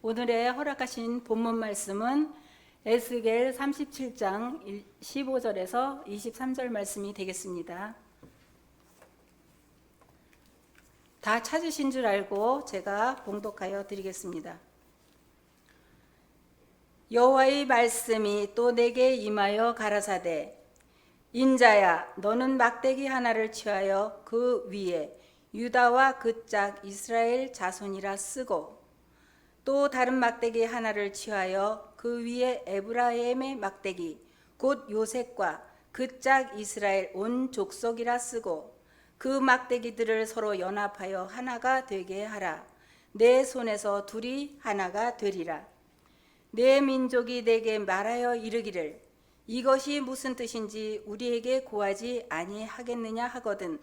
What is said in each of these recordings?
오늘의 허락하신 본문 말씀은 에스겔 37장 15절에서 23절 말씀이 되겠습니다. 다 찾으신 줄 알고 제가 봉독하여 드리겠습니다. 여호와의 말씀이 또 내게 임하여 가라사대, 인자야, 너는 막대기 하나를 취하여 그 위에 유다와 그 짝 이스라엘 자손이라 쓰고, 또 다른 막대기 하나를 취하여 그 위에 에브라임의 막대기 곧 요셉과 그 짝 이스라엘 온 족속이라 쓰고, 그 막대기들을 서로 연합하여 하나가 되게 하라. 내 손에서 둘이 하나가 되리라. 내 민족이 내게 말하여 이르기를, 이것이 무슨 뜻인지 우리에게 고하지 아니하겠느냐 하거든.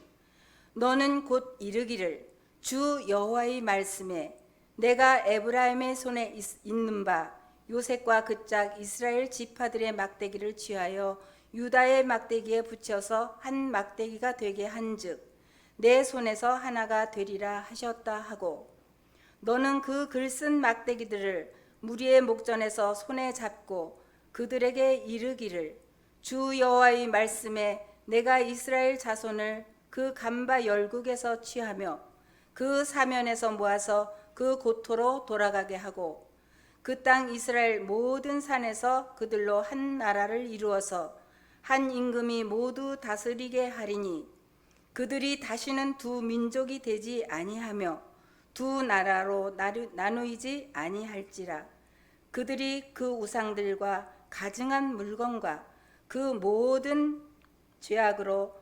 너는 곧 이르기를, 주 여호와의 말씀에 내가 에브라임의 손에 있는 바 요셉과 그 짝 이스라엘 지파들의 막대기를 취하여 유다의 막대기에 붙여서 한 막대기가 되게 한즉 내 손에서 하나가 되리라 하셨다 하고, 너는 그 글쓴 막대기들을 무리의 목전에서 손에 잡고 그들에게 이르기를, 주 여호와의 말씀에 내가 이스라엘 자손을 그 간바 열국에서 취하며 그 사면에서 모아서 그 고토로 돌아가게 하고, 그 땅 이스라엘 모든 산에서 그들로 한 나라를 이루어서 한 임금이 모두 다스리게 하리니, 그들이 다시는 두 민족이 되지 아니하며 두 나라로 나누이지 아니할지라. 그들이 그 우상들과 가증한 물건과 그 모든 죄악으로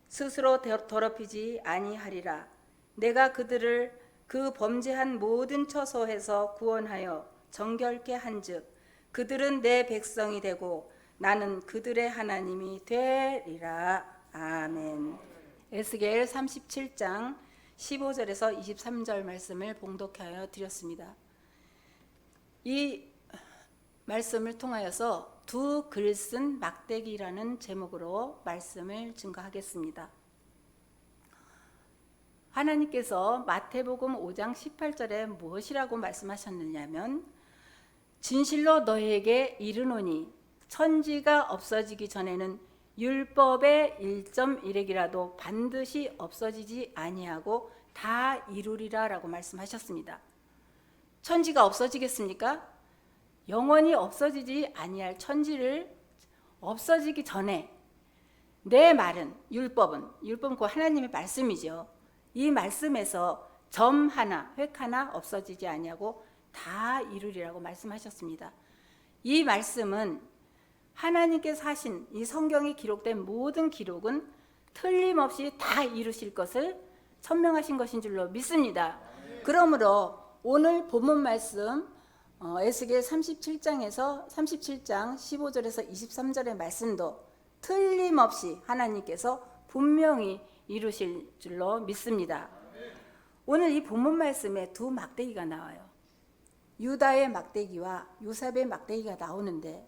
스스로 더럽히지 아니하리라. 내가 그들을 그 범죄한 모든 처소에서 구원하여 정결케 한즉 그들은 내 백성이 되고 나는 그들의 하나님이 되리라. 아멘. 에스겔 37장 15절에서 23절 말씀을 봉독하여 드렸습니다. 이 말씀을 통하여서 두 글쓴 막대기라는 제목으로 말씀을 증거하겠습니다. 하나님께서 마태복음 5장 18절에 무엇이라고 말씀하셨느냐면, 진실로 너희에게 이르노니 천지가 없어지기 전에는 율법의 1.1획이라도 반드시 없어지지 아니하고 다 이루리라 라고 말씀하셨습니다. 천지가 없어지겠습니까? 영원히 없어지지 아니할 천지를 없어지기 전에 내 말은 율법은 그 하나님의 말씀이죠. 이 말씀에서 점 하나, 획 하나 없어지지 아니하고 다 이루리라고 말씀하셨습니다. 이 말씀은 하나님께서 하신 이 성경에 기록된 모든 기록은 틀림없이 다 이루실 것을 천명하신 것인 줄로 믿습니다. 그러므로 오늘 본문 말씀 에스겔 37장 15절에서 23절의 말씀도 틀림없이 하나님께서 분명히 이루실 줄로 믿습니다. 오늘 이 본문 말씀에 두 막대기가 나와요. 유다의 막대기와 요셉의 막대기가 나오는데,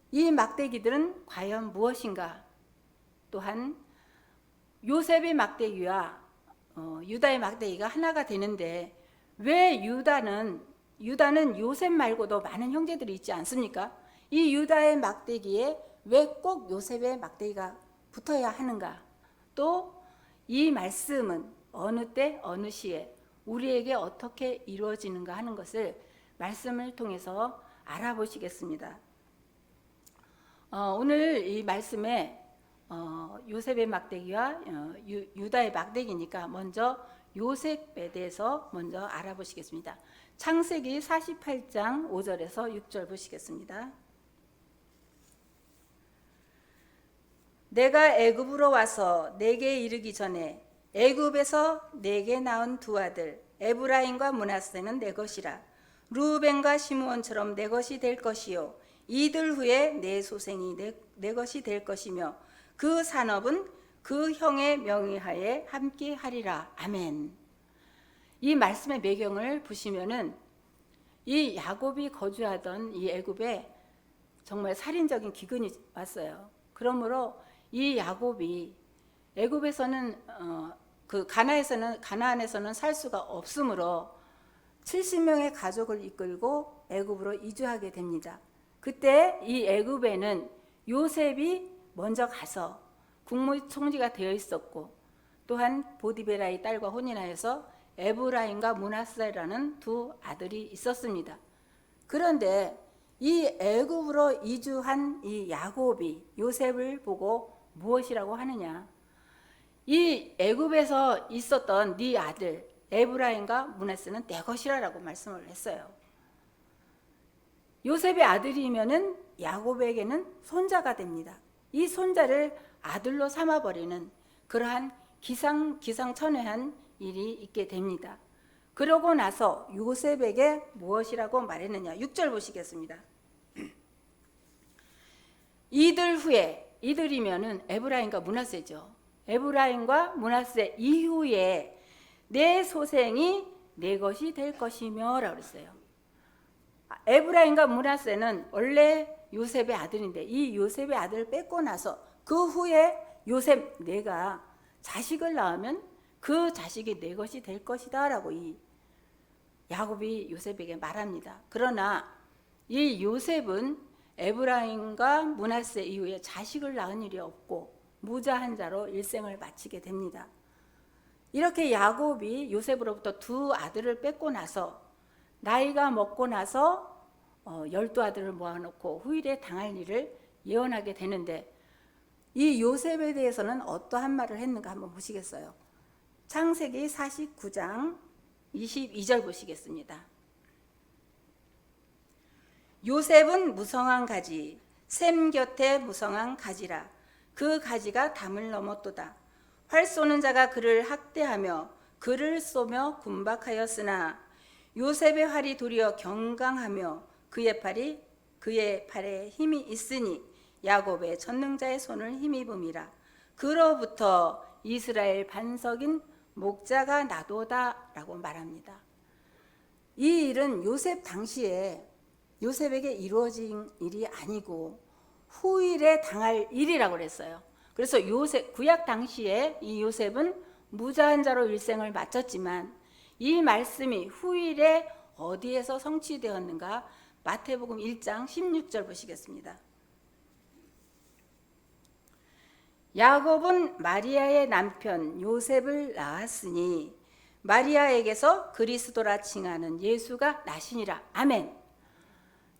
이 막대기들은 과연 무엇인가? 또한 요셉의 막대기와 유다의 막대기가 하나가 되는데, 왜 유다는 요셉 말고도 많은 형제들이 있지 않습니까? 이 유다의 막대기에 왜 꼭 요셉의 막대기가 붙어야 하는가? 또 이 말씀은 어느 때 어느 시에 우리에게 어떻게 이루어지는가 하는 것을 말씀을 통해서 알아보시겠습니다. 오늘 이 말씀에 요셉의 막대기와 유다의 막대기니까 먼저 요셉에 대해서 먼저 알아보시겠습니다. 창세기 48장 5절에서 6절 보시겠습니다. 내가 애굽으로 와서 내게 이르기 전에 애굽에서 내게 낳은 두 아들 에브라임과 므낫세는 내 것이라. 루벤과 시므온처럼 내 것이 될 것이요, 이들 후에 내 소생이 내 것이 될 것이며 그 산업은 그 형의 명의하에 함께 하리라. 아멘. 이 말씀의 배경을 보시면은 이 야곱이 거주하던 이 애굽에 정말 살인적인 기근이 왔어요. 그러므로 이 야곱이 애굽에서는 그 가나안에서는 살 수가 없으므로 70명의 가족을 이끌고 애굽으로 이주하게 됩니다. 그때 이 애굽에는 요셉이 먼저 가서 국무총리가 되어 있었고, 또한 보디베라의 딸과 혼인하여서 에브라임과 므낫세라는 두 아들이 있었습니다. 그런데 이 애굽으로 이주한 이 야곱이 요셉을 보고 무엇이라고 하느냐? 이 애굽에서 있었던 네 아들 에브라임과 므낫세는 내 것이라고 말씀을 했어요. 요셉의 아들이면은 야곱에게는 손자가 됩니다. 이 손자를 아들로 삼아버리는 그러한 기상천외한 일이 있게 됩니다. 그러고 나서 요셉에게 무엇이라고 말했느냐? 6절 보시겠습니다. 이들 후에, 이들이면은 에브라임과 므낫세죠. 에브라임과 므낫세 이후에 내 소생이 내 것이 될 것이며 라고 그랬어요. 에브라임과 므낫세는 원래 요셉의 아들인데 이 요셉의 아들을 뺏고 나서 그 후에 요셉 내가 자식을 낳으면 그 자식이 내 것이 될 것이다 라고 이 야곱이 요셉에게 말합니다. 그러나 이 요셉은 에브라임과 므낫세 이후에 자식을 낳은 일이 없고 무자한 자로 일생을 마치게 됩니다. 이렇게 야곱이 요셉으로부터 두 아들을 뺏고 나서 나이가 먹고 나서 12아들을 모아놓고 후일에 당할 일을 예언하게 되는데, 이 요셉에 대해서는 어떠한 말을 했는가 한번 보시겠어요? 창세기 49장 22절 보시겠습니다. 요셉은 무성한 가지, 셈 곁에 무성한 가지라. 그 가지가 담을 넘었도다. 활 쏘는 자가 그를 학대하며 그를 쏘며 군박하였으나 요셉의 활이 도리어 경강하며 그의 팔에 힘이 있으니 야곱의 전능자의 손을 힘입음이라. 그로부터 이스라엘 반석인 목자가 나도다 라고 말합니다. 이 일은 요셉 당시에 요셉에게 이루어진 일이 아니고 후일에 당할 일이라고 그랬어요. 그래서 요셉, 구약 당시에 이 요셉은 무자한 자로 일생을 마쳤지만 이 말씀이 후일에 어디에서 성취되었는가? 마태복음 1장 16절 보시겠습니다. 야곱은 마리아의 남편 요셉을 낳았으니 마리아에게서 그리스도라 칭하는 예수가 나시니라. 아멘.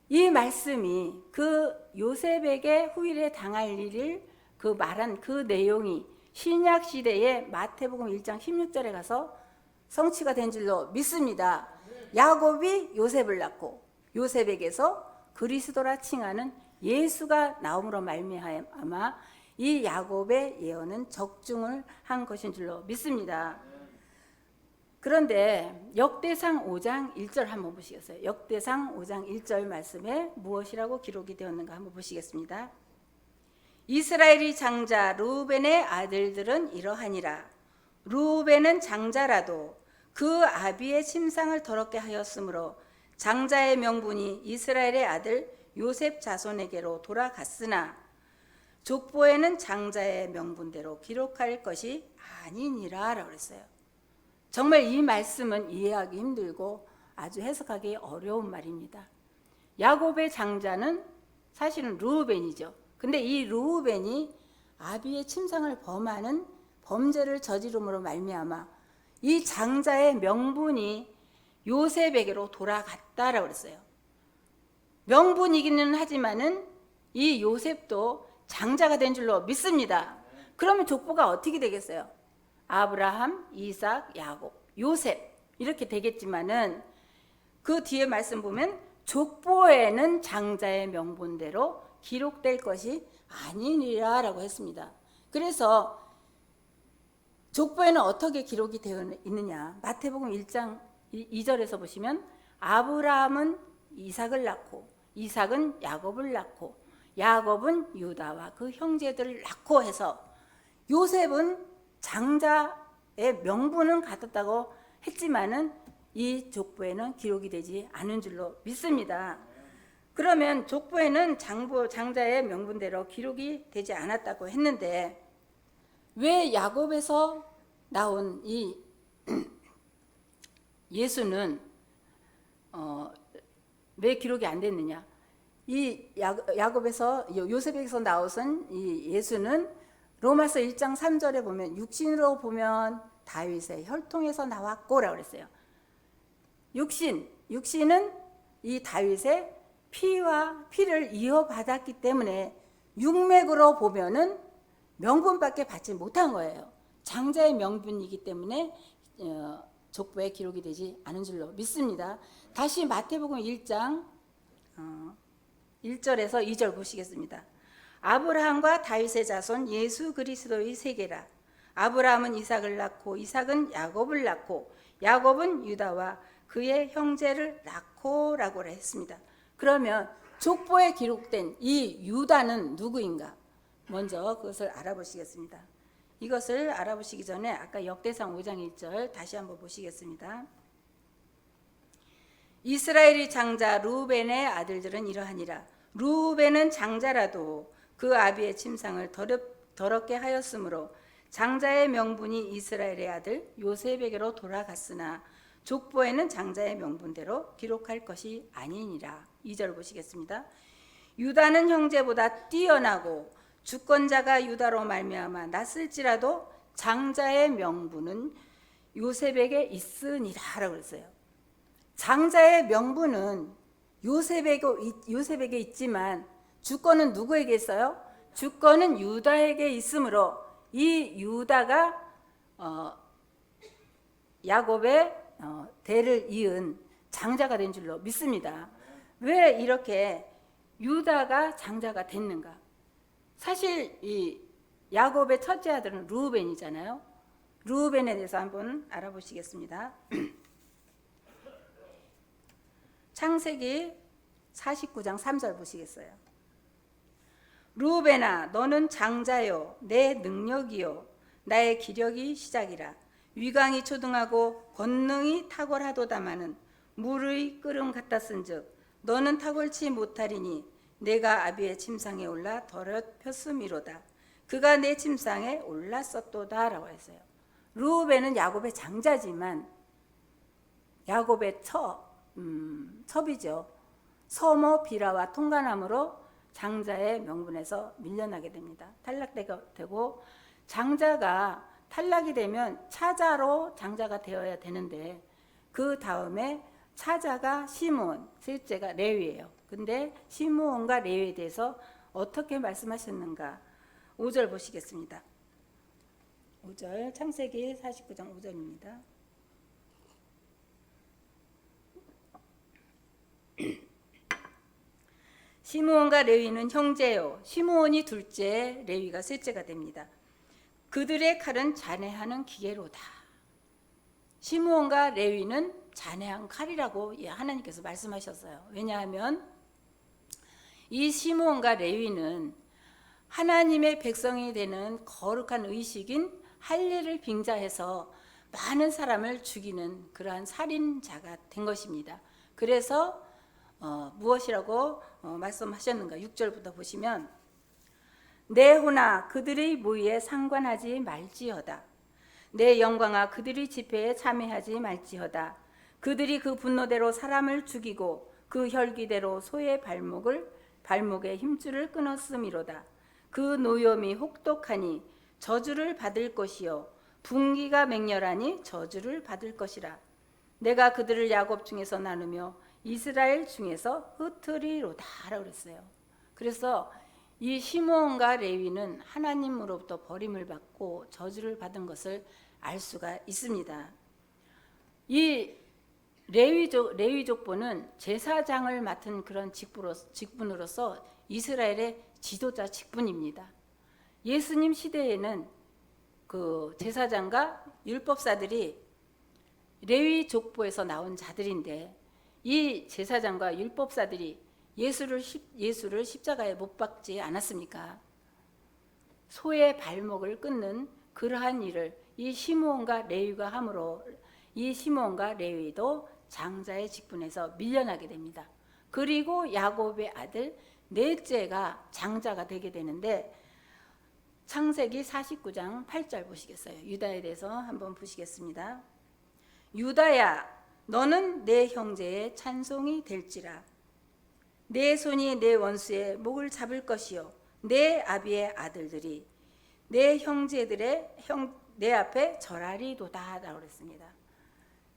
이 말씀이 그 요셉에게 후일에 당할 일을 그 말한 그 내용이 신약 시대에 마태복음 1장 16절에 가서 성취가 된 줄로 믿습니다. 야곱이 요셉을 낳고 요셉에게서 그리스도라 칭하는 예수가 나옴으로 말미암아 이 야곱의 예언은 적중을 한 것인 줄로 믿습니다. 그런데 역대상 5장 1절 한번 보시겠어요? 역대상 5장 1절 말씀에 무엇이라고 기록이 되었는가 한번 보시겠습니다. 이스라엘이 장자 르우벤의 아들들은 이러하니라. 르우벤은 장자라도 그 아비의 침상을 더럽게 하였으므로 장자의 명분이 이스라엘의 아들 요셉 자손에게로 돌아갔으나 족보에는 장자의 명분대로 기록할 것이 아니니라 라고 그랬어요. 정말 이 말씀은 이해하기 힘들고 아주 해석하기 어려운 말입니다. 야곱의 장자는 사실은 르우벤이죠. 근데 이 르우벤이 아비의 침상을 범하는 범죄를 저지름으로 말미암아 이 장자의 명분이 요셉에게로 돌아갔다라고 그랬어요. 명분이기는 하지만은 이 요셉도 장자가 된 줄로 믿습니다. 그러면 족보가 어떻게 되겠어요? 아브라함, 이삭, 야곱, 요셉 이렇게 되겠지만은 그 뒤에 말씀 보면 족보에는 장자의 명분대로 기록될 것이 아니니라라고 했습니다. 그래서 족보에는 어떻게 기록이 되어 있느냐? 마태복음 1장 2절에서 보시면 아브라함은 이삭을 낳고 이삭은 야곱을 낳고 야곱은 유다와 그 형제들을 낳고 해서 요셉은 장자의 명분은 갖았다고 했지만은 이 족보에는 기록이 되지 않은 줄로 믿습니다. 그러면 족보에는 장자의 명분대로 기록이 되지 않았다고 했는데 왜 야곱에서 나온 이 예수는 왜 기록이 안 됐느냐? 이 야곱에서 요셉에서 나오신 이 예수는 로마서 1장 3절에 보면 육신으로 보면 다윗의 혈통에서 나왔고라고 그랬어요. 육신은 이 다윗의 피를 이어받았기 때문에 육맥으로 보면은 명분밖에 받지 못한 거예요. 장자의 명분이기 때문에 족보에 기록이 되지 않은 줄로 믿습니다. 다시 마태복음 1장 1절에서 2절 보시겠습니다. 아브라함과 다윗의 자손 예수 그리스도의 세계라. 아브라함은 이삭을 낳고 이삭은 야곱을 낳고 야곱은 유다와 그의 형제를 낳고라고 했습니다. 그러면 족보에 기록된 이 유다는 누구인가? 먼저 그것을 알아보시겠습니다. 이것을 알아보시기 전에 아까 역대상 5장 1절 다시 한번 보시겠습니다. 이스라엘의 장자 루벤의 아들들은 이러하니라. 루벤은 장자라도 그 아비의 침상을 더럽게 하였으므로 장자의 명분이 이스라엘의 아들 요셉에게로 돌아갔으나 족보에는 장자의 명분대로 기록할 것이 아니니라. 2절 보시겠습니다. 유다는 형제보다 뛰어나고 주권자가 유다로 말미암아 났을지라도 장자의 명분은 요셉에게 있으니라라고 그랬어요. 장자의 명분은 요셉에게 있지만 주권은 누구에게 있어요? 주권은 유다에게 있으므로 이 유다가 야곱의 대를 이은 장자가 된 줄로 믿습니다. 왜 이렇게 유다가 장자가 됐는가? 사실 이 야곱의 첫째 아들은 르우벤이잖아요. 르우벤에 대해서 한번 알아보시겠습니다. 창세기 49장 3절 보시겠어요. 르우벤아 너는 장자요 내 능력이요 나의 기력이 시작이라. 위강이 초등하고 권능이 탁월하도다마는 물의 끓음 같았은즉 너는 탁월치 못하리니 내가 아비의 침상에 올라 더럽혔음이로다. 그가 내 침상에 올랐었도다 라고 했어요. 르우벤은 야곱의 장자지만 야곱의 첩이죠. 서모 비라와 통간함으로 장자의 명분에서 밀려나게 됩니다. 탈락되고 장자가 탈락이 되면 차자로 장자가 되어야 되는데 그 다음에 차자가 시므온, 셋째가 레위예요. 근데 시므온과 레위에 대해서 어떻게 말씀하셨는가? 5절 보시겠습니다. 5절 창세기 49장 5절입니다. 시므온과 레위는 형제요 시므온이 둘째 레위가 셋째가 됩니다. 그들의 칼은 잔해하는 기계로다. 시므온과 레위는 잔해한 칼이라고 하나님께서 말씀하셨어요. 왜냐하면 이 시므온과 레위는 하나님의 백성이 되는 거룩한 의식인 할례를 빙자해서 많은 사람을 죽이는 그러한 살인자가 된 것입니다. 그래서 무엇이라고 말씀하셨는가? 6절부터 보시면 내 호나 그들의 모의에 상관하지 말지어다. 내 영광아 그들의 집회에 참여하지 말지어다. 그들이 그 분노대로 사람을 죽이고 그 혈기대로 소의 발목에 힘줄을 끊었음이로다. 그 노염이 혹독하니 저주를 받을 것이요 분기가 맹렬하니 저주를 받을 것이라. 내가 그들을 야곱 중에서 나누며 이스라엘 중에서 흩으리로다 라고 그랬어요. 그래서 이 시므온과 레위는 하나님으로부터 버림을 받고 저주를 받은 것을 알 수가 있습니다. 이 레위 족보는 제사장을 맡은 그런 직분으로서 이스라엘의 지도자 직분입니다. 예수님 시대에는 그 제사장과 율법사들이 레위 족보에서 나온 자들인데 이 제사장과 율법사들이 예수를 십자가에 못 박지 않았습니까? 소의 발목을 끊는 그러한 일을 이 시므온과 레위가 함으로 이 시므온과 레위도 장자의 직분에서 밀려나게 됩니다. 그리고 야곱의 아들 넷째가 장자가 되게 되는데 창세기 49장 8절 보시겠어요? 유다에 대해서 한번 보시겠습니다. 유다야 너는 내 형제의 찬송이 될지라. 내 손이 내 원수의 목을 잡을 것이요 내 아비의 아들들이 내 형제들의 내 앞에 절하리도다 라고 그랬습니다.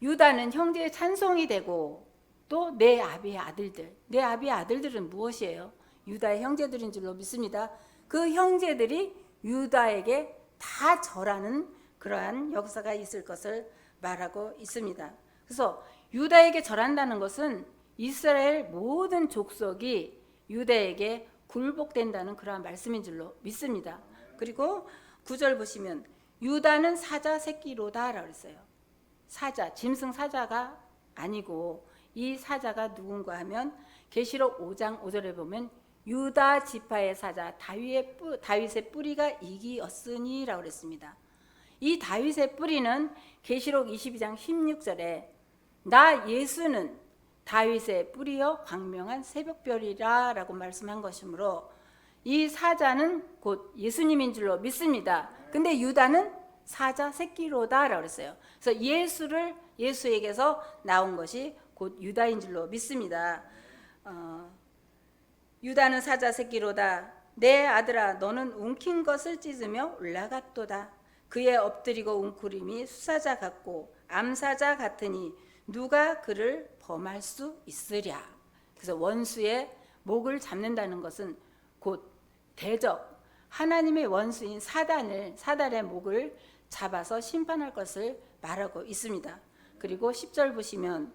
유다는 형제의 찬송이 되고 또 내 아비의 아들들, 내 아비의 아들들은 무엇이에요? 유다의 형제들인 줄로 믿습니다. 그 형제들이 유다에게 다 절하는 그러한 역사가 있을 것을 말하고 있습니다. 그래서 유다에게 절한다는 것은 이스라엘 모든 족속이 유다에게 굴복된다는 그러한 말씀인 줄로 믿습니다. 그리고 9절 보시면 유다는 사자 새끼로다 라고 했어요. 사자, 짐승 사자가 아니고 이 사자가 누군가 하면 계시록 5장 5절에 보면 유다 지파의 사자 다윗의 뿌리가 이기었으니 라고 그랬습니다. 이 다윗의 뿌리는 계시록 22장 16절에 나 예수는 다윗의 뿌리여 광명한 새벽별이라 라고 말씀한 것이므로 이 사자는 곧 예수님인 줄로 믿습니다. 근데 유다는 사자 새끼로다 라고 그랬어요. 그래서 예수에게서 나온 것이 곧 유다인 줄로 믿습니다. 유다는 사자 새끼로다. 내 아들아 너는 움킨 것을 찢으며 올라갔도다. 그의 엎드리고 웅크림이 수사자 같고 암사자 같으니 누가 그를 범할 수 있으랴. 그래서 원수의 목을 잡는다는 것은 곧 대적, 하나님의 원수인 사단의 목을 잡아서 심판할 것을 말하고 있습니다. 그리고 10절 보시면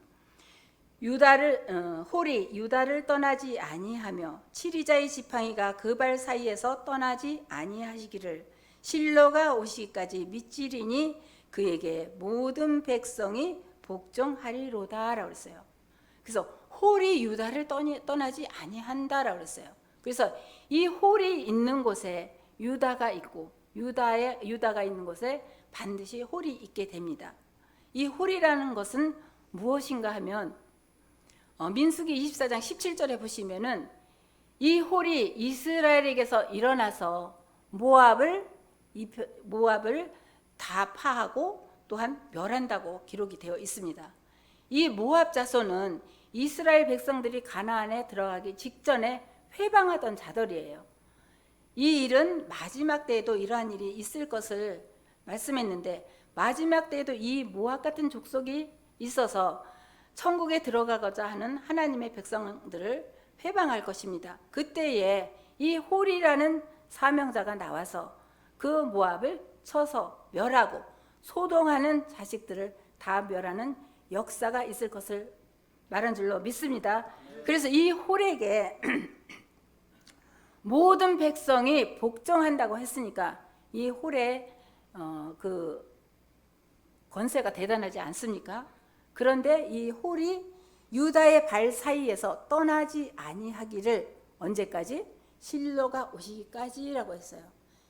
홀이 유다를 떠나지 아니하며 치리자의 지팡이가 그 발 사이에서 떠나지 아니하시기를 실로가 오시기까지 밑지리니 그에게 모든 백성이 복종하리로다 라고 했어요. 그래서 홀이 유다를 떠나지 아니한다라고 했어요. 그래서 이 홀이 있는 곳에 유다가 있고 유다가 있는 곳에 반드시 홀이 있게 됩니다. 이 홀이라는 것은 무엇인가 하면 민수기 24장 17절에 보시면은 이 홀이 이스라엘에게서 일어나서 모압을 다 파하고 또한 멸한다고 기록이 되어 있습니다. 이 모압 자손은 이스라엘 백성들이 가나안에 들어가기 직전에 회방하던 자들이에요. 이 일은 마지막 때에도 이러한 일이 있을 것을 말씀했는데 마지막 때에도 이 모압 같은 족속이 있어서 천국에 들어가고자 하는 하나님의 백성들을 회방할 것입니다. 그때에 이 홀이라는 사명자가 나와서 그 모압을 쳐서 멸하고 소동하는 자식들을 다 멸하는 역사가 있을 것을 말한 줄로 믿습니다. 그래서 이 홀에게 모든 백성이 복종한다고 했으니까 이 홀의 그 권세가 대단하지 않습니까? 그런데 이 홀이 유다의 발 사이에서 떠나지 아니하기를 언제까지? 실로가 오시기까지라고 했어요.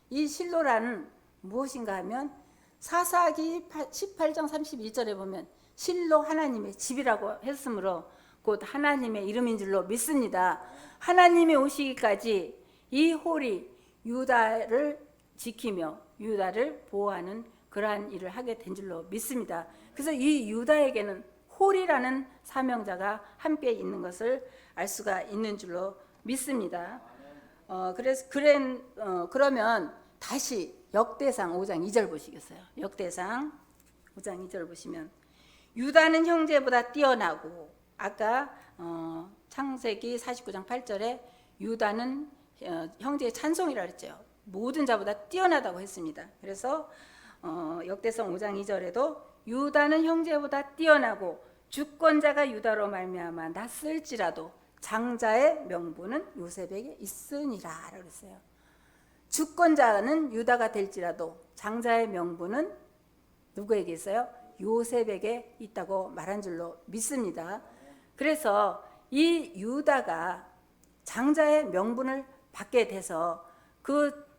이 실로라는 무엇인가 하면 사사기 18장 32절에 보면 실로 하나님의 집이라고 했으므로 곧 하나님의 이름인 줄로 믿습니다. 하나님이 오시기까지 이 홀이 유다를 지키며 유다를 보호하는 그러한 일을 하게 된 줄로 믿습니다. 그래서 이 유다에게는 홀이라는 사명자가 함께 있는 것을 알 수가 있는 줄로 믿습니다. 그러면 다시 역대상 5장 2절 보시겠어요? 역대상 5장 2절 보시면 유다는 형제보다 뛰어나고 아까 창세기 49장 8절에 유다는 형제의 찬송이라 그랬죠. 모든 자보다 뛰어나다고 했습니다. 그래서 역대상 5장 2절에도 유다는 형제보다 뛰어나고 주권자가 유다로 말미암아 낫을지라도 장자의 명분은 요셉에게 있으니라 그랬어요. 주권자는 유다가 될지라도 장자의 명분은 누구에게 있어요? 요셉에게 있다고 말한 줄로 믿습니다. 그래서 이 유다가 장자의 명분을 받게 돼서 그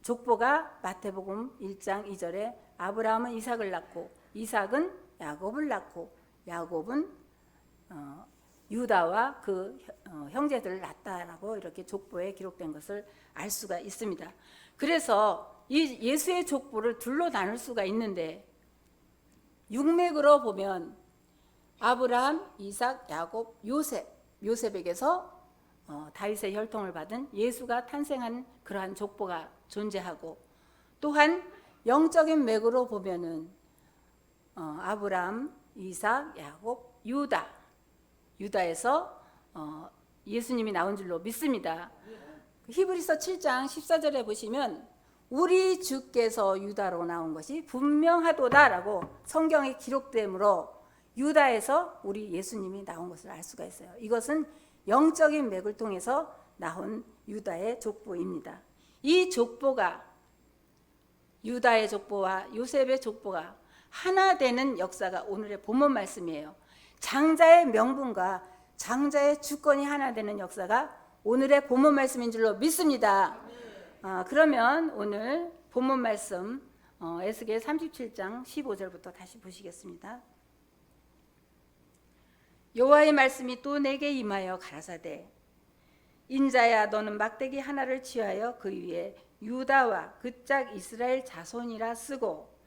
족보가 마태복음 1장 2절에 아브라함은 이삭을 낳고 이삭은 야곱을 낳고 야곱은 유다와 그 형제들을 낳았다라고 이렇게 족보에 기록된 것을 알 수가 있습니다. 그래서 이 예수의 족보를 둘로 나눌 수가 있는데 육맥으로 보면 아브라함, 이삭, 야곱, 요셉에게서 다윗의 혈통을 받은 예수가 탄생한 그러한 족보가 존재하고, 또한 영적인 맥으로 보면은 아브라함, 이삭, 야곱, 유다에서 예수님이 나온 줄로 믿습니다. 히브리서 7장 14절에 보시면 우리 주께서 유다로 나온 것이 분명하도다라고 성경에 기록되므로 유다에서 우리 예수님이 나온 것을 알 수가 있어요. 이것은 영적인 맥을 통해서 나온 유다의 족보입니다. 이 족보가, 유다의 족보와 요셉의 족보가 하나 되는 역사가 오늘의 본문 말씀이에요. 장자의 명분과 장자의 주권이 하나 되는 역사가 오늘의 본문 말씀인 줄로 믿습니다. 그러면 오늘 본문 말씀 에스겔 37장 15절부터 다시 보시겠습니다. 여호와의 말씀이 또 내게 임하여 가라사대, 인자야 너는 막대기 하나를 취하여 그 위에 유다와 그 짝 이스라엘 자손이라 쓰고,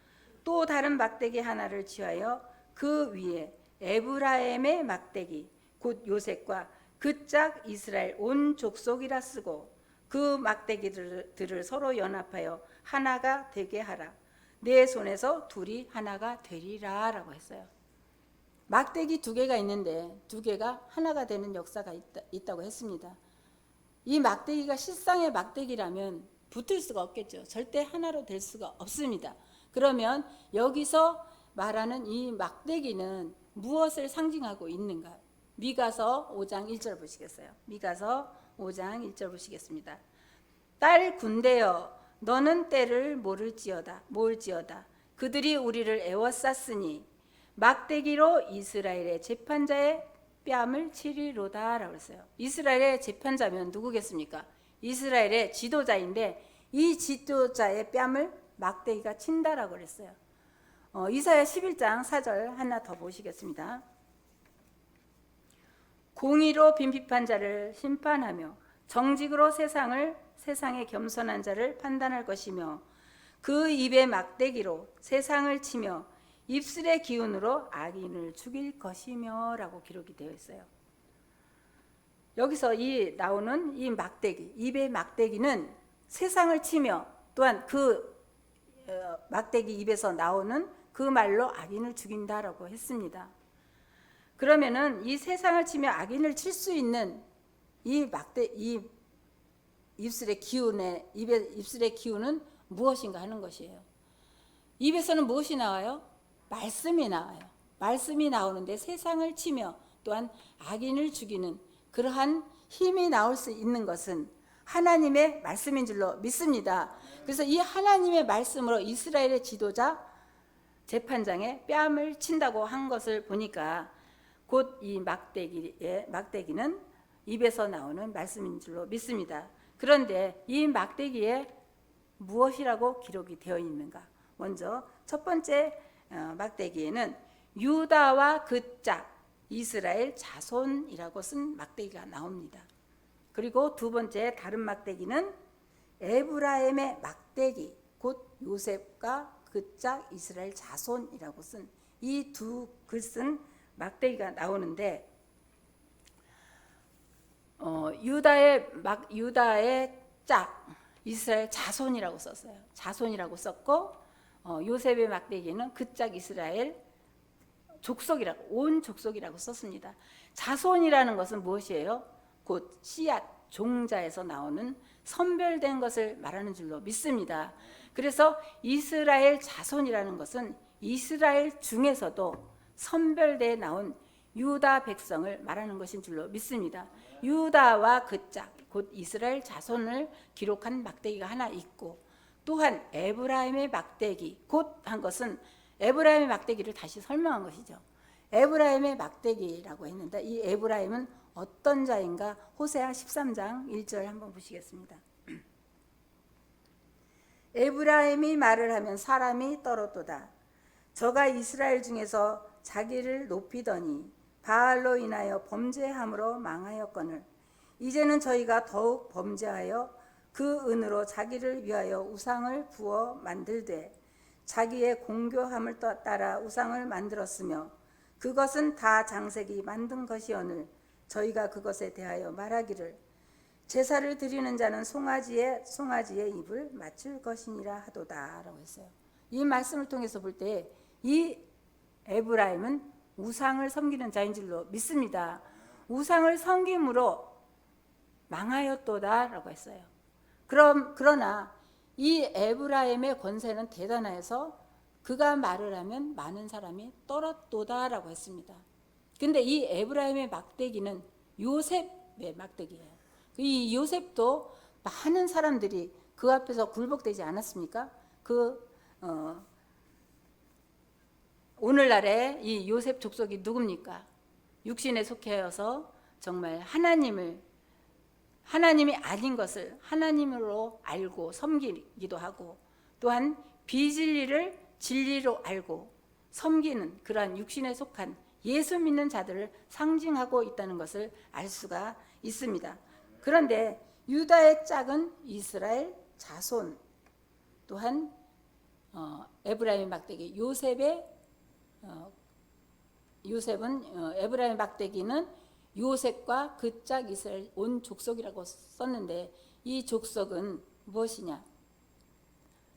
또 다른 막대기 하나를 취하여 그 위에 에브라임의 막대기 곧 요셉과 그 짝 이스라엘 온 족속이라 쓰고, 그 막대기들을 서로 연합하여 하나가 되게 하라. 내 손에서 둘이 하나가 되리라 라고 했어요. 막대기 두 개가 있는데 두 개가 하나가 되는 역사가 있다고 했습니다. 이 막대기가 실상의 막대기라면 붙을 수가 없겠죠. 절대 하나로 될 수가 없습니다. 그러면 여기서 말하는 이 막대기는 무엇을 상징하고 있는가? 미가서 5장 1절 보시겠어요? 미가서 5장 1절 보시겠습니다. 딸 군대여 너는 때를 모을지어다. 그들이 우리를 애워쌌으니 막대기로 이스라엘의 재판자의 뺨을 치리로다 라고 했어요. 이스라엘의 재판자면 누구겠습니까? 이스라엘의 지도자인데 이 지도자의 뺨을 막대기가 친다라고 그랬어요. 이사야 11장 4절 하나 더 보시겠습니다. 공의로 빈핍한 자를 심판하며 정직으로 세상의 겸손한 자를 판단할 것이며, 그 입의 막대기로 세상을 치며 입술의 기운으로 악인을 죽일 것이며 라고 기록이 되어 있어요. 여기서 나오는 이 막대기, 입의 막대기는 세상을 치며, 또한 그 막대기 입에서 나오는 그 말로 악인을 죽인다라고 했습니다. 그러면은 이 세상을 치며 악인을 칠 수 있는 이 입술의 기운은 무엇인가 하는 것이에요. 입에서는 무엇이 나와요? 말씀이 나와요. 말씀이 나오는데 세상을 치며 또한 악인을 죽이는 그러한 힘이 나올 수 있는 것은 하나님의 말씀인 줄로 믿습니다. 그래서 이 하나님의 말씀으로 이스라엘의 지도자 재판장의 뺨을 친다고 한 것을 보니까 곧 이 막대기는 입에서 나오는 말씀인 줄로 믿습니다. 그런데 이 막대기에 무엇이라고 기록이 되어 있는가? 먼저 첫 번째 막대기에는 유다와 그 짝 이스라엘 자손이라고 쓴 막대기가 나옵니다. 그리고 두 번째 다른 막대기는 에브라임의 막대기 곧 요셉과 그 짝 이스라엘 자손이라고 쓴 이 두 글 쓴 막대기가 나오는데, 유다의 짝 이스라엘 자손이라고 썼어요. 자손이라고 썼고, 요셉의 막대기는 그 짝 이스라엘 족속이라고, 온 족속이라고 썼습니다. 자손이라는 것은 무엇이에요? 곧 씨앗, 종자에서 나오는 선별된 것을 말하는 줄로 믿습니다. 그래서 이스라엘 자손이라는 것은 이스라엘 중에서도 선별되어 나온 유다 백성을 말하는 것인 줄로 믿습니다. 유다와 그 짝, 곧 이스라엘 자손을 기록한 막대기가 하나 있고, 또한 에브라임의 막대기, 곧 한 것은 에브라임의 막대기를 다시 설명한 것이죠. 에브라임의 막대기라고 했는데 이 에브라임은 어떤 자인가? 호세아 13장 1절 한번 보시겠습니다. 에브라임이 말을 하면 사람이 떨었도다. 저가 이스라엘 중에서 자기를 높이더니 바알로 인하여 범죄함으로 망하였거늘 이제는 저희가 더욱 범죄하여 그 은으로 자기를 위하여 우상을 부어 만들되 자기의 공교함을 따라 우상을 만들었으며 그것은 다 장색이 만든 것이오늘 저희가 그것에 대하여 말하기를 제사를 드리는 자는 송아지의 입을 맞출 것이니라 하도다 라고 했어요. 이 말씀을 통해서 볼 때 이 에브라임은 우상을 섬기는 자인 줄로 믿습니다. 우상을 섬김으로 망하였도다 라고 했어요. 그러나 이 에브라임의 권세는 대단해서 그가 말을 하면 많은 사람이 떨었도다 라고 했습니다. 근데 이 에브라임의 막대기는 요셉의 막대기예요. 이 요셉도 많은 사람들이 그 앞에서 굴복되지 않았습니까? 오늘날의 이 요셉 족속이 누굽니까? 육신에 속해여서 정말 하나님이 아닌 것을 하나님으로 알고 섬기기도 하고 또한 비진리를 진리로 알고 섬기는 그러한 육신에 속한 예수 믿는 자들을 상징하고 있다는 것을 알 수가 있습니다. 그런데 유다의 짝은 이스라엘 자손 또한 에브라임의 막대기 에브라임의 막대기는 요셉과 그 짝 이스라엘 온 족속이라고 썼는데 이 족속은 무엇이냐?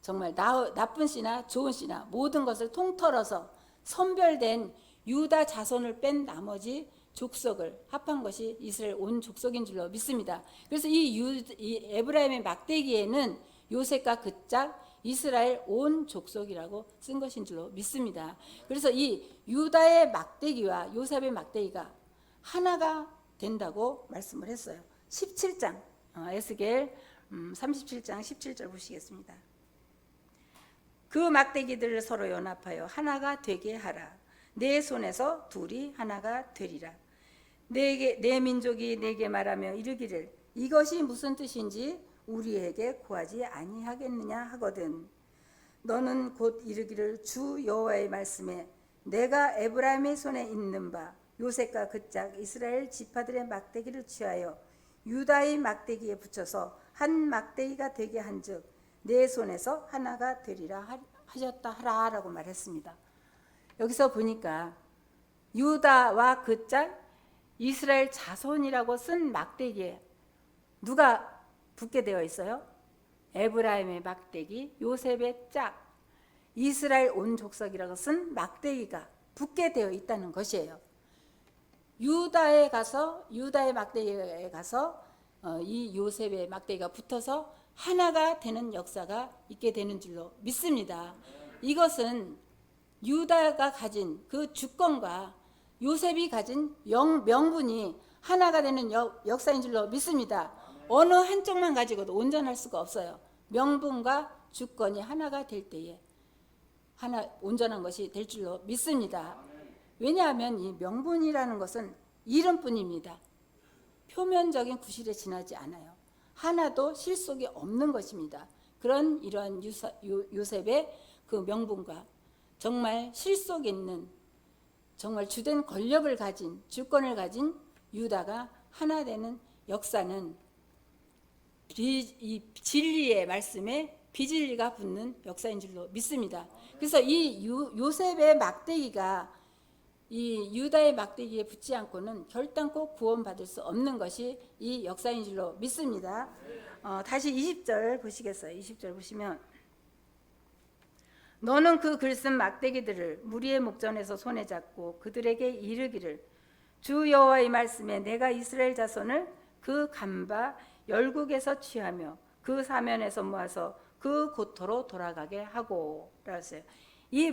정말 나쁜 씨나 좋은 씨나 모든 것을 통틀어서 선별된 유다 자손을 뺀 나머지 족속을 합한 것이 이스라엘 온 족속인 줄로 믿습니다. 그래서 이 에브라임의 막대기에는 요셉과 그 짝 이스라엘 온 족속이라고 쓴 것인 줄로 믿습니다. 그래서 이 유다의 막대기와 요셉의 막대기가 하나가 된다고 말씀을 했어요. 17장 에스겔 37장 17절 보시겠습니다. 그 막대기들을 서로 연합하여 하나가 되게 하라. 내 손에서 둘이 하나가 되리라. 내 민족이 내게 말하며 이르기를 이것이 무슨 뜻인지 우리에게 구하지 아니하겠느냐 하거든. 너는 곧 이르기를 주 여호와의 말씀에 내가 에브라임의 손에 있는 바 요셉과 그 짝 이스라엘 지파들의 막대기를 취하여 유다의 막대기에 붙여서 한 막대기가 되게 한즉 내 손에서 하나가 되리라 하셨다 하라라고 말했습니다. 여기서 보니까 유다와 그 짝 이스라엘 자손이라고 쓴 막대기에 누가 붙게 되어 있어요? 에브라임의 막대기, 요셉의 짝, 이스라엘 온 족속이라고 쓴 막대기가 붙게 되어 있다는 것이에요. 유다의 막대기에 가서 이 요셉의 막대기가 붙어서 하나가 되는 역사가 있게 되는 줄로 믿습니다. 이것은 유다가 가진 그 주권과 요셉이 가진 명분이 하나가 되는 역사인 줄로 믿습니다. 어느 한쪽만 가지고도 온전할 수가 없어요. 명분과 주권이 하나가 될 때에 온전한 것이 될 줄로 믿습니다. 왜냐하면 이 명분이라는 것은 이름뿐입니다. 표면적인 구실에 지나지 않아요. 하나도 실속이 없는 것입니다. 이러한 요셉의 그 명분과 정말 실속 있는 정말 주된 권력을 가진 주권을 가진 유다가 하나 되는 역사는 이 진리의 말씀에 비진리가 붙는 역사인 줄로 믿습니다. 그래서 이 요셉의 막대기가 이 유다의 막대기에 붙지 않고는 결단코 구원받을 수 없는 것이 이 역사인 줄로 믿습니다. 다시 20절 보시겠어요? 20절 보시면 너는 그 글쓴 막대기들을 무리의 목전에서 손에 잡고 그들에게 이르기를 주 여호와의 말씀에 내가 이스라엘 자손을 그 간바 열국에서 취하며 그 사면에서 모아서 그 고토로 돌아가게 하고 라했어요. 이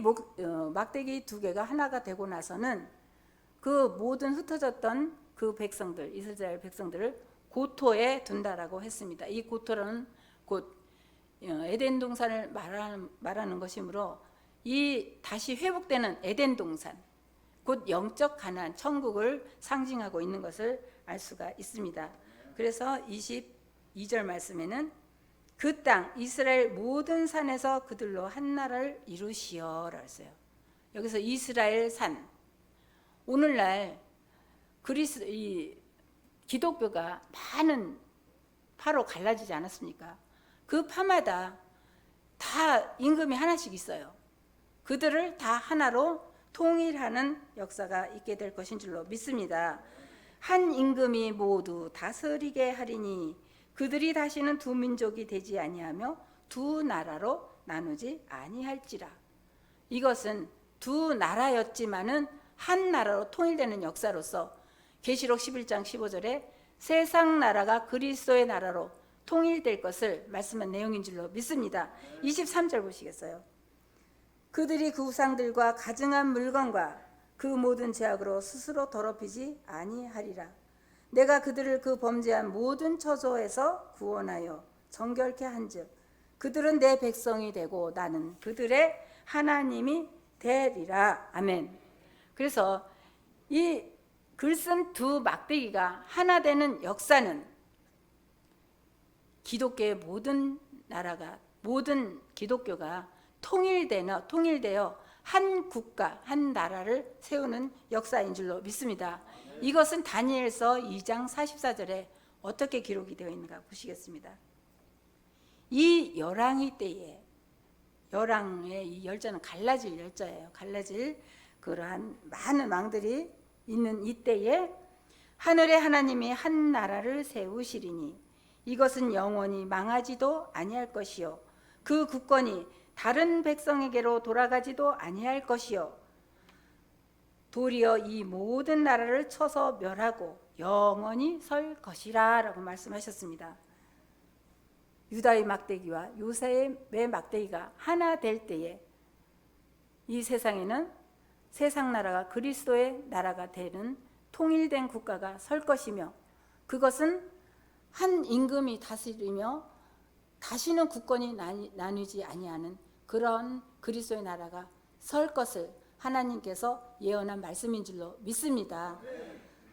막대기 두 개가 하나가 되고 나서는 그 모든 흩어졌던 그 백성들 이스라엘 백성들을 고토에 둔다라고 했습니다. 이 고토는 곧 에덴 동산을 말하는 것이므로 이 다시 회복되는 에덴 동산 곧 영적 가나안 천국을 상징하고 있는 것을 알 수가 있습니다. 그래서 22절 말씀에는 그 땅 이스라엘 모든 산에서 그들로 한 나라를 이루시어라 했어요. 여기서 이스라엘 산 오늘날 기독교가 많은 파로 갈라지지 않았습니까? 그 파마다 다 임금이 하나씩 있어요. 그들을 다 하나로 통일하는 역사가 있게 될 것인 줄로 믿습니다. 한 임금이 모두 다스리게 하리니 그들이 다시는 두 민족이 되지 아니하며 두 나라로 나누지 아니할지라. 이것은 두 나라였지만은 한 나라로 통일되는 역사로서 계시록 11장 15절에 세상 나라가 그리스도의 나라로 통일될 것을 말씀한 내용인 줄로 믿습니다. 23절 보시겠어요? 그들이 그 우상들과 가증한 물건과 그 모든 죄악으로 스스로 더럽히지 아니하리라. 내가 그들을 그 범죄한 모든 처소에서 구원하여 정결케 한즉 그들은 내 백성이 되고 나는 그들의 하나님이 되리라. 아멘. 그래서 이 글 쓴 두 막대기가 하나 되는 역사는 기독교의 모든 나라가, 모든 기독교가 통일되어 한 국가, 한 나라를 세우는 역사인 줄로 믿습니다. 이것은 다니엘서 2장 44절에 어떻게 기록이 되어 있는가 보시겠습니다. 이 열왕의 때에, 열왕의 이 열자는 갈라질 열자예요. 갈라질 그러한 많은 왕들이 있는 이때에 하늘의 하나님이 한 나라를 세우시리니 이것은 영원히 망하지도 아니할 것이요 그 국권이 다른 백성에게로 돌아가지도 아니할 것이요 도리어 이 모든 나라를 쳐서 멸하고 영원히 설 것이라 라고 말씀하셨습니다. 유다의 막대기와 요새의 막대기가 하나 될 때에 이 세상에는 세상 나라가 그리스도의 나라가 되는 통일된 국가가 설 것이며 그것은 한 임금이 다스리며 다시는 국권이 나누지 아니하는 그런 그리스도의 나라가 설 것을 하나님께서 예언한 말씀인 줄로 믿습니다.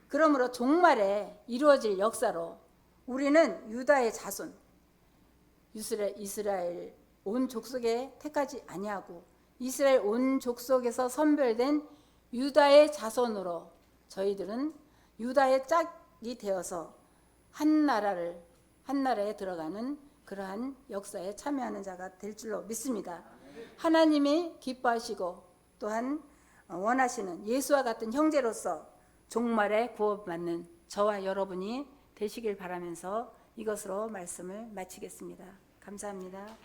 그러므로 종말에 이루어질 역사로 우리는 유다의 자손, 이스라엘 온 족속에 택하지 아니하고 이스라엘 온 족속에서 선별된 유다의 자손으로 저희들은 유다의 짝이 되어서 한 나라에 들어가는 그러한 역사에 참여하는 자가 될 줄로 믿습니다. 하나님이 기뻐하시고 또한 원하시는 예수와 같은 형제로서 종말에 구원받는 저와 여러분이 되시길 바라면서 이것으로 말씀을 마치겠습니다. 감사합니다.